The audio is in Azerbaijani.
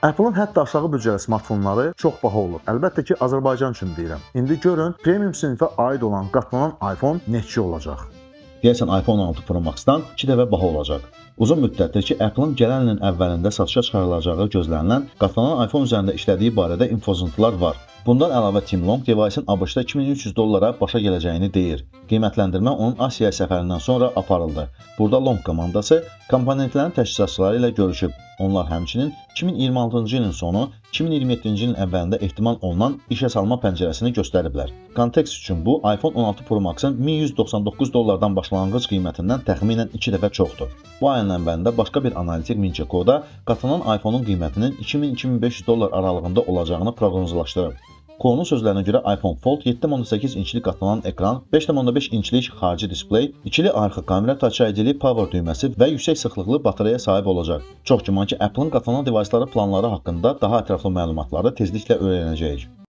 Apple-ın hətta aşağı büdcəli smartfonları çox baha olur. Əlbəttə ki, Azərbaycan üçün deyirəm. İndi görün, premium sinifə aid olan qatlanan iPhone neçə olacaq? Deyəsən iPhone 16 Pro Max-dan 2 dəfə baha olacaq. Uzun müddətdir ki, Apple-ın gələn ilin əvvəlində satışa çıxarılacağı gözlənilən qatlanan iPhone üzərində işlədiyi barədə infozuntular var. Bundan əlavə Tim Long device'ın ABŞ-da $2300 başa gələcəyini deyir. Qiymətləndirmə onun Asiya səfərindən sonra aparıldı. Burada Long komandası komponentlərin təchizatçıları ilə görüşüb. Onlar həmçinin 2026-cı ilin sonu, 2027-ci ilin əvvəlində ehtimal olunan işə salma pəncərəsini göstəriblər. Kontekst üçün bu, iPhone 16 Pro Max-ın $1199-dan başlanğıc qiymətindən təxminən 2 dəfə çoxdur. Bu ayın əvvəlində başqa bir analitik Minçekoda qatlanan iPhone-un qiymətinin $2000-2500 aralığında olacağını proqnozlaşdırıb. Ko'nun sözlərinə görə iPhone Fold 7.8 inçlik qatlanan ekran, 5.5 inçlik xarici displey, ikili arxa kamera, Touch ID-li power düyməsi və yüksək sıxlıqlı batareyaya sahib olacaq. Çox güman ki, Apple-ın qatlanan device'ları planları haqqında daha ətraflı məlumatları tezliklə öyrənəcəyik.